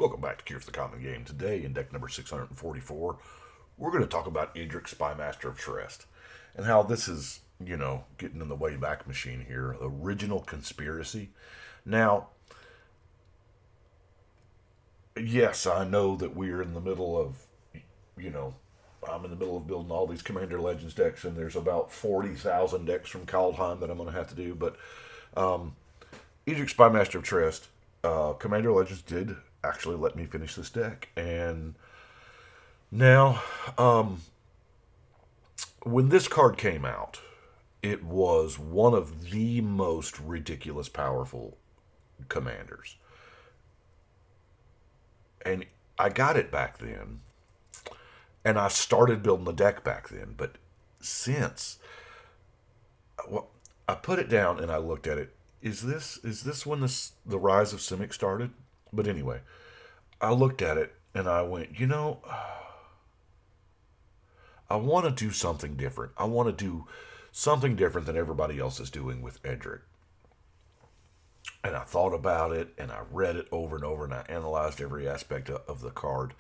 Welcome back to Curious the Common Game. Today, in deck number 644, we're going to talk about Edric, Spymaster of Trest, and how this is, getting in the Wayback Machine here. Original conspiracy. Now, yes, I know that we're in the middle of, I'm in the middle of building all these Commander Legends decks, and there's about 40,000 decks from Kaldheim that I'm going to have to do, but Edric, Spymaster of Trest, Commander Legends did actually let me finish this deck. And now, when this card came out, it was one of the most ridiculous powerful commanders. And I got it back then, and I started building the deck back then. But since, I put it down and I looked at it. Is this when the rise of Simic started? But anyway, I looked at it and I went, I want to do something different. I want to do something different than everybody else is doing with Edric. And I thought about it, and I read it over and over, and I analyzed every aspect of the card.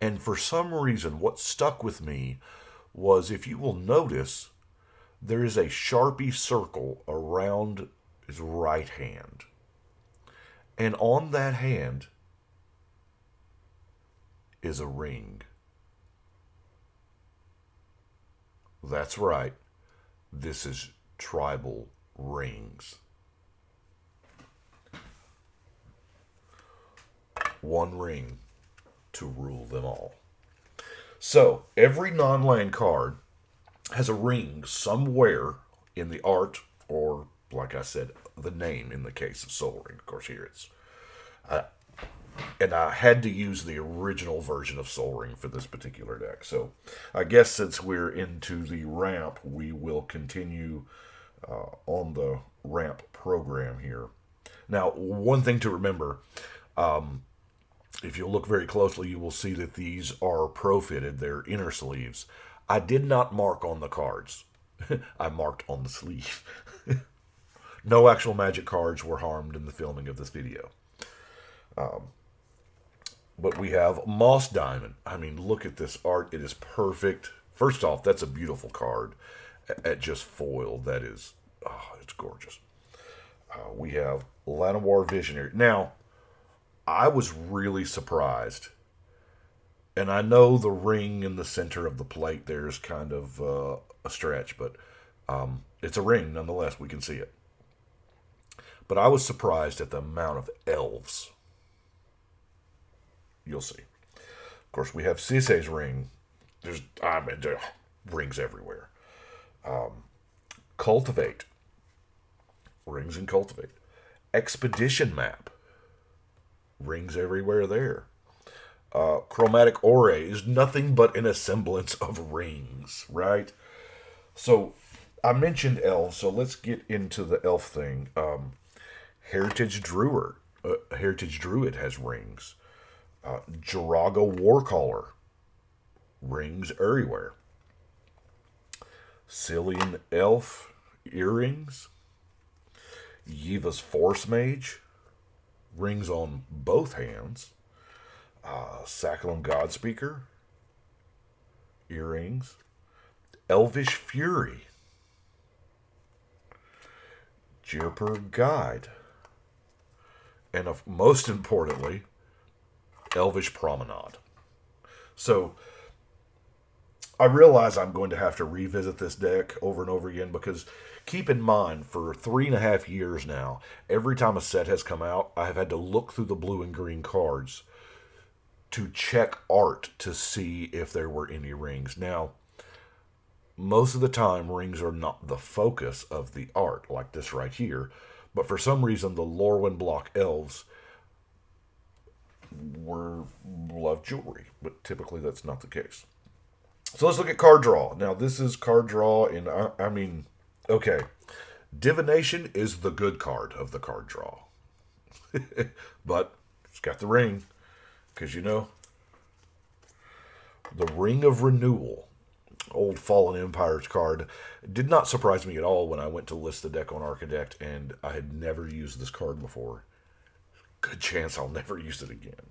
And for some reason, what stuck with me was, if you will notice, there is a Sharpie circle around his right hand. And on that hand is a ring. That's right. This is tribal rings. One ring to rule them all. So, every non-land card has a ring somewhere in the art, or, like I said, the name in the case of Soul Ring. Of course, here it's... and I had to use the original version of Soul Ring for this particular deck. So, I guess since we're into the ramp, we will continue on the ramp program here. Now, one thing to remember... if you'll look very closely, you will see that these are pro-fitted. They're inner sleeves. I did not mark on the cards. I marked on the sleeve. No actual Magic cards were harmed in the filming of this video. But we have Moss Diamond. I mean, look at this art. It is perfect. First off, that's a beautiful card. At just foil, that is... it's gorgeous. We have Llanowar Visionary. Now... I was really surprised. And I know the ring in the center of the plate there is kind of a stretch, but it's a ring nonetheless. We can see it. But I was surprised at the amount of elves. You'll see. Of course, we have Sisay's ring. There are rings everywhere. Cultivate. Rings in Cultivate. Expedition Map. Rings everywhere there. Chromatic Ore is nothing but an assemblance of rings, right? So, I mentioned elves, so let's get into the elf thing. Heritage Druid has rings. Jiraga Warcaller. Rings everywhere. Cillian Elf earrings. Yiva's Force Mage. Rings on both hands. Saccharum Godspeaker. Earrings. Elvish Fury. Jirper Guide. And most importantly, Elvish Promenade. So, I realize I'm going to have to revisit this deck over and over again because keep in mind, for 3.5 years now, every time a set has come out, I have had to look through the blue and green cards to check art to see if there were any rings. Now, most of the time, rings are not the focus of the art, like this right here, but for some reason, the Lorwyn block elves love jewelry, but typically that's not the case. So let's look at card draw. Now, this is card draw, and okay. Divination is the good card of the card draw. But it's got the ring. Because, the Ring of Renewal, old Fallen Empires card, did not surprise me at all when I went to list the deck on Architect, and I had never used this card before. Good chance I'll never use it again.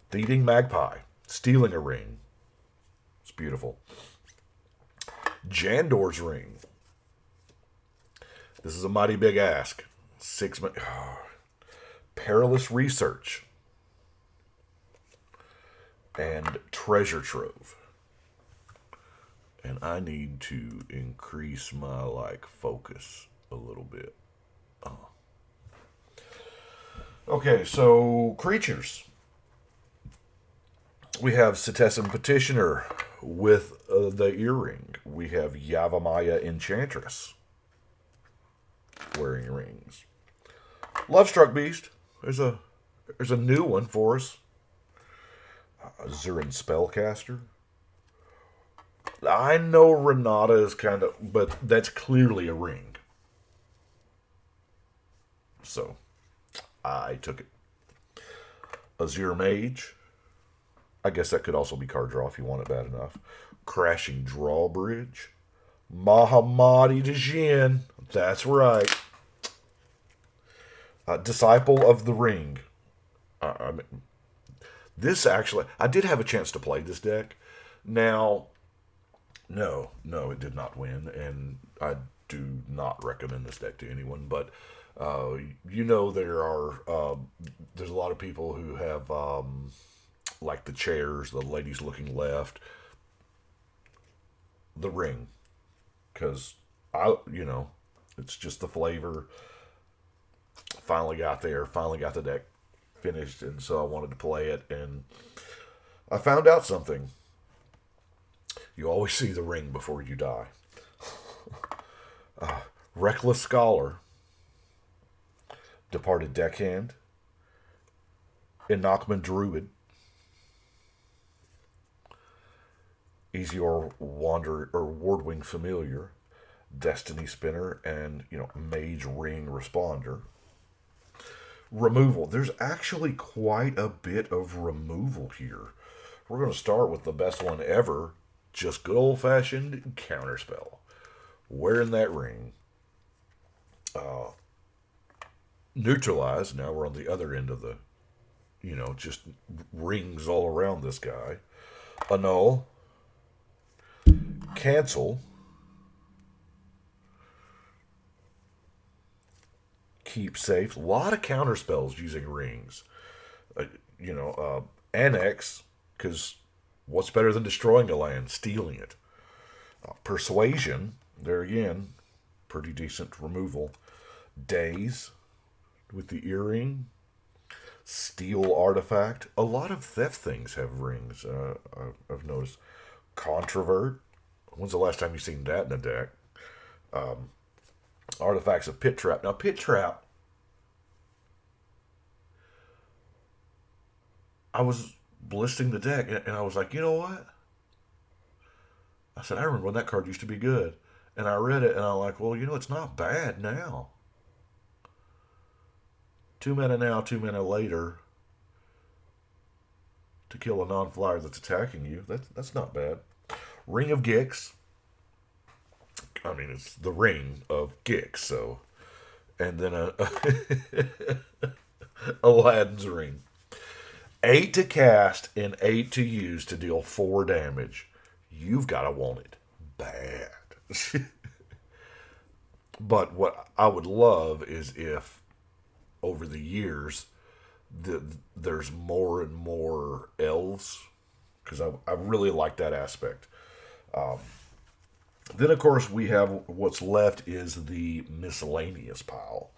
Thieving Magpie. Stealing a ring. It's beautiful. Jandor's Ring. This is a mighty big ask. Perilous Research. And Treasure Trove. And I need to increase my, focus a little bit. Okay, so creatures. We have Cetessan Petitioner with the earring. We have Yavimaya Enchantress wearing rings. Lovestruck Beast. There's a new one for us. Zurin Spellcaster. I know Renata is but that's clearly a ring. So, I took it. Azure Mage. I guess that could also be card draw if you want it bad enough. Crashing Drawbridge. Mahamadi Djinn. That's right. Disciple of the Ring. This actually, I did have a chance to play this deck. Now, no, it did not win, and I do not recommend this deck to anyone. But there's a lot of people who have like the chairs, the ladies looking left, the ring, because it's just the flavor. Finally got the deck finished, and so I wanted to play it, and I found out something. You always see the ring before you die. Reckless Scholar, Departed Deckhand, Enachman Druid, Easior Wanderer or Wardwing Familiar, Destiny Spinner, and Mage Ring Responder. Removal. There's actually quite a bit of removal here. We're going to start with the best one ever. Just good old-fashioned Counterspell. Wearing that ring. Neutralize. Now we're on the other end of the, just rings all around this guy. Annul. Cancel. Keep safe. A lot of counter spells using rings. Annex, because what's better than destroying a land? Stealing it. Persuasion, there again, pretty decent removal. Daze, with the earring. Steal Artifact. A lot of theft things have rings, I've noticed. Controvert. When's the last time you've seen that in a deck? Artifacts of Pit Trap. Now, Pit Trap, I was listing the deck, and I was like, you know what? I said, I remember when that card used to be good. And I read it, and I'm like, well, it's not bad now. 2 mana now, 2 mana later to kill a non-flyer that's attacking you. That's not bad. Ring of Gix. I mean, it's the ring of Gix, so. And then Aladdin's ring. 8 to cast and 8 to use to deal 4 damage. You've got to want it bad. But what I would love is if, over the years, there's more and more elves, because I really like that aspect. Then, of course, we have what's left is the miscellaneous pile.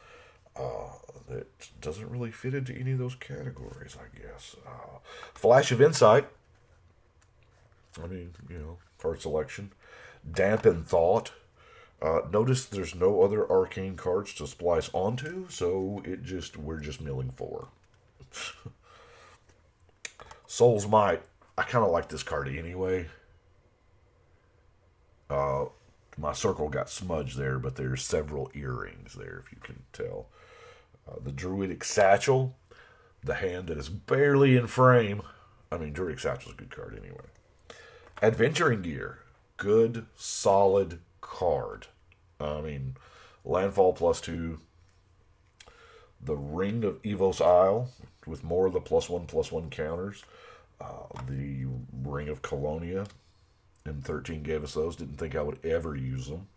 That doesn't really fit into any of those categories, I guess. Flash of Insight. I mean, card selection. Dampen Thought. Notice there's no other arcane cards to splice onto, so we're just milling 4. Soul's Might. I kind of like this card anyway. My circle got smudged there, but there's several earrings there, if you can tell. The Druidic Satchel, the hand that is barely in frame. I mean, Druidic Satchel is a good card anyway. Adventuring Gear, good, solid card. I mean, landfall +2. the Ring of Evos Isle with more of the +1/+1 counters. The Ring of Colonia in 13 gave us those. Didn't think I would ever use them.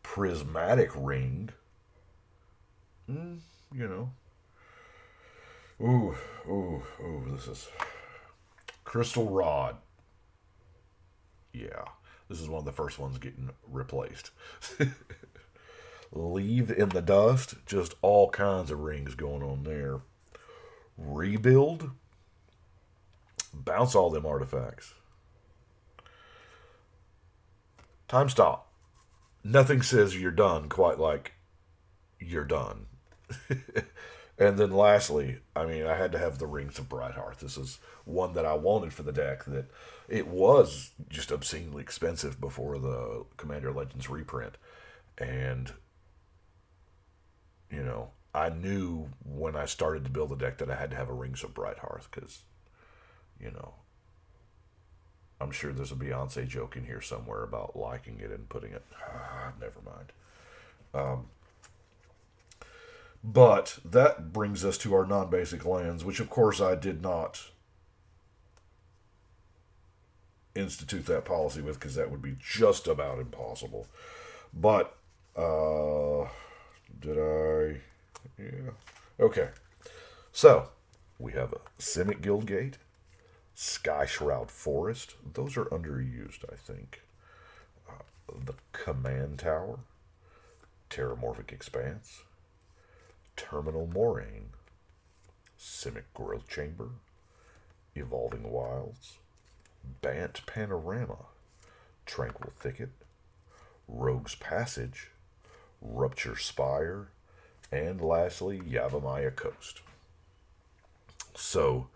Prismatic Ring. You know. Ooh, this is... Crystal Rod. Yeah, this is one of the first ones getting replaced. Leave in the Dust. Just all kinds of rings going on there. Rebuild. Bounce all them artifacts. Time stop. Nothing says you're done quite like you're done. And then lastly, I mean, I had to have the Rings of Bright Hearth. This is one that I wanted for the deck that it was just obscenely expensive before the Commander Legends reprint. And, you know, I knew when I started to build the deck that I had to have a Rings of Bright Hearth because, you know, I'm sure there's a Beyonce joke in here somewhere about liking it and putting it. Never mind. But that brings us to our non-basic lands, which of course I did not institute that policy with because that would be just about impossible. But, did I? Yeah. Okay. So, we have a Simic Guildgate, Sky Shroud Forest. Those are underused, I think. The Command Tower, Terramorphic Expanse, Terminal Moraine, Simic Growth Chamber, Evolving Wilds, Bant Panorama, Tranquil Thicket, Rogue's Passage, Rupture Spire, and lastly, Yavimaya Coast. So,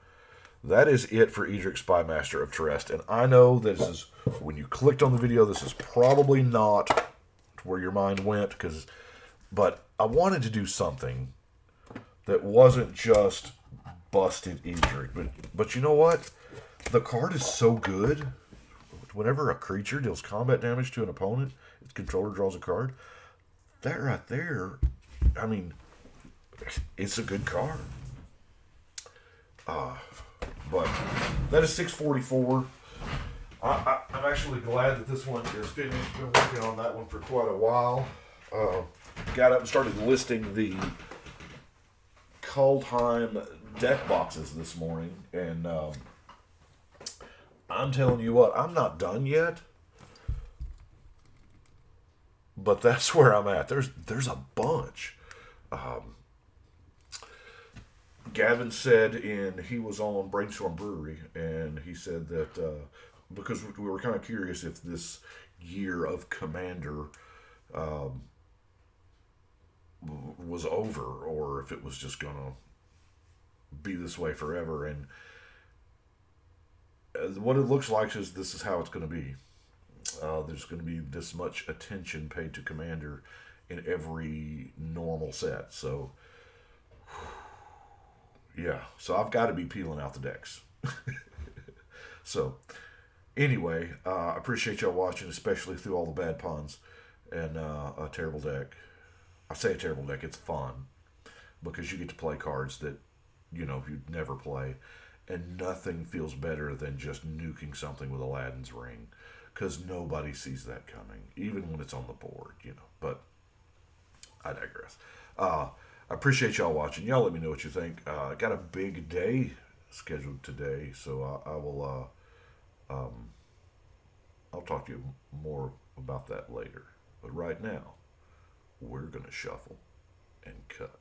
that is it for Edric Spymaster of Trest. And I know this is, when you clicked on the video, this is probably not where your mind went, but I wanted to do something that wasn't just busted Edric. But you know what? The card is so good. Whenever a creature deals combat damage to an opponent, its controller draws a card. That right there, I mean, it's a good card. But that is 644. I'm actually glad that this one is finished. Been working on that one for quite a while. Got up and started listing the Kaldheim deck boxes this morning, and I'm telling you what, I'm not done yet. But that's where I'm at. There's a bunch. Gavin said he was on Brainstorm Brewery, and he said that because we were kind of curious if this year of Commander was over or if it was just going to be this way forever. And what it looks like is this is how it's going to be. There's going to be this much attention paid to Commander in every normal set. So, yeah. So I've got to be peeling out the decks. So, anyway, I appreciate y'all watching, especially through all the bad puns and a terrible deck. I say a terrible deck. It's fun because you get to play cards that, you know, you'd never play. And nothing feels better than just nuking something with Aladdin's ring. Because nobody sees that coming, even when it's on the board, you know. But I digress. I appreciate y'all watching. Y'all let me know what you think. I got a big day scheduled today, so I will. I'll talk to you more about that later. But right now, we're gonna shuffle and cut.